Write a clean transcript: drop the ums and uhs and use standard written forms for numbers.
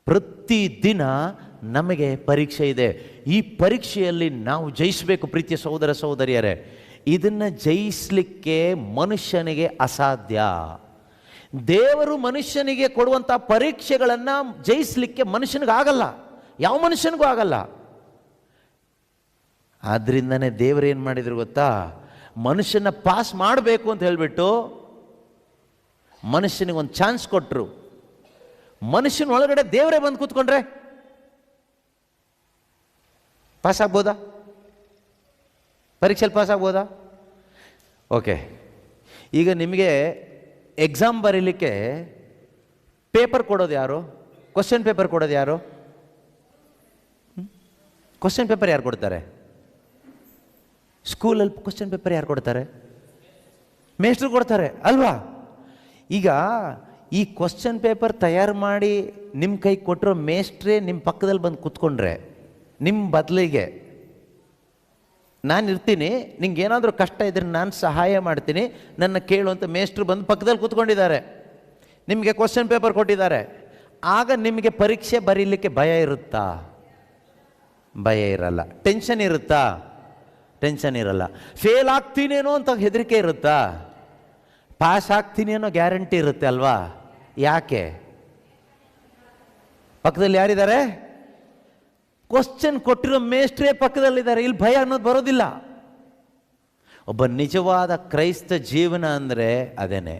ಪ್ರತಿದಿನ ನಮಗೆ ಪರೀಕ್ಷೆ ಇದೆ. ಈ ಪರೀಕ್ಷೆಯಲ್ಲಿ ನಾವು ಜಯಿಸಬೇಕು. ಪ್ರೀತಿಯ ಸಹೋದರ ಸಹೋದರಿಯರೇ, ಇದನ್ನು ಜಯಿಸಲಿಕ್ಕೆ ಮನುಷ್ಯನಿಗೆ ಅಸಾಧ್ಯ. ದೇವರು ಮನುಷ್ಯನಿಗೆ ಕೊಡುವಂಥ ಪರೀಕ್ಷೆಗಳನ್ನು ಜಯಿಸಲಿಕ್ಕೆ ಮನುಷ್ಯನಿಗಾಗಲ್ಲ, ಯಾವ ಮನುಷ್ಯನಿಗೂ ಆಗಲ್ಲ. ಆದ್ದರಿಂದನೇ ದೇವರು ಏನು ಮಾಡಿದ್ರು ಗೊತ್ತಾ? ಮನುಷ್ಯನ ಪಾಸ್ ಮಾಡಬೇಕು ಅಂತ ಹೇಳಿಬಿಟ್ಟು ಮನುಷ್ಯನಿಗೆ ಒಂದು ಚಾನ್ಸ್ ಕೊಟ್ಟರು. ಮನುಷ್ಯನ ಒಳಗಡೆ ದೇವರೇ ಬಂದು ಕೂತ್ಕೊಂಡ್ರೆ ಪಾಸ್ ಆಗ್ಬೋದಾ? ಪರೀಕ್ಷೆಯಲ್ಲಿ ಪಾಸ್ ಆಗ್ಬೋದಾ? ಓಕೆ, ಈಗ ನಿಮಗೆ ಎಕ್ಸಾಮ್ ಬರೀಲಿಕ್ಕೆ ಪೇಪರ್ ಕೊಡೋದು ಯಾರು? ಕ್ವಶನ್ ಪೇಪರ್ ಕೊಡೋದು ಯಾರು? ಕ್ವಶನ್ ಪೇಪರ್ ಯಾರು ಕೊಡ್ತಾರೆ? ಸ್ಕೂಲಲ್ಲಿ ಕ್ವಶನ್ ಪೇಪರ್ ಯಾರು ಕೊಡ್ತಾರೆ? ಮೇಸ್ಟ್ರು ಕೊಡ್ತಾರೆ ಅಲ್ವಾ? ಈಗ ಈ ಕ್ವಶನ್ ಪೇಪರ್ ತಯಾರು ಮಾಡಿ ನಿಮ್ಮ ಕೈ ಕೊಟ್ಟರೋ ಮೇಸ್ಟ್ರೇ ನಿಮ್ಮ ಪಕ್ಕದಲ್ಲಿ ಬಂದು ಕೂತ್ಕೊಂಡ್ರೆ, ನಿಮ್ಮ ಬದಲಿಗೆ ನಾನು ಇರ್ತೀನಿ, ನಿಂಗೆ ಏನಾದರೂ ಕಷ್ಟ ಇದ್ದರೆ ನಾನು ಸಹಾಯ ಮಾಡ್ತೀನಿ, ನನ್ನ ಕೇಳುವಂಥ ಮೇಸ್ಟ್ರು ಬಂದು ಪಕ್ಕದಲ್ಲಿ ಕೂತ್ಕೊಂಡಿದ್ದಾರೆ, ನಿಮಗೆ ಕ್ವಶನ್ ಪೇಪರ್ ಕೊಟ್ಟಿದ್ದಾರೆ. ಆಗ ನಿಮಗೆ ಪರೀಕ್ಷೆ ಬರೀಲಿಕ್ಕೆ ಭಯ ಇರುತ್ತಾ? ಭಯ ಇರಲ್ಲ. ಟೆನ್ಷನ್ ಇರುತ್ತಾ? ಟೆನ್ಷನ್ ಇರಲ್ಲ. ಫೇಲ್ ಆಗ್ತೀನೇನೋ ಅಂತ ಹೆದರಿಕೆ ಇರುತ್ತಾ? ಪಾಸ್ ಆಗ್ತೀನಿ ಅನ್ನೋ ಗ್ಯಾರಂಟಿ ಇರುತ್ತೆ ಅಲ್ವಾ? ಯಾಕೆ? ಪಕ್ಕದಲ್ಲಿ ಯಾರಿದ್ದಾರೆ? ಕ್ವಶನ್ ಕೊಟ್ಟಿರೋ ಮೇಸ್ಟ್ರೇ ಪಕ್ಕದಲ್ಲಿದ್ದಾರೆ. ಇಲ್ಲಿ ಭಯ ಅನ್ನೋದು ಬರೋದಿಲ್ಲ. ಒಬ್ಬ ನಿಜವಾದ ಕ್ರೈಸ್ತ ಜೀವನ ಅಂದರೆ ಅದೇನೆ.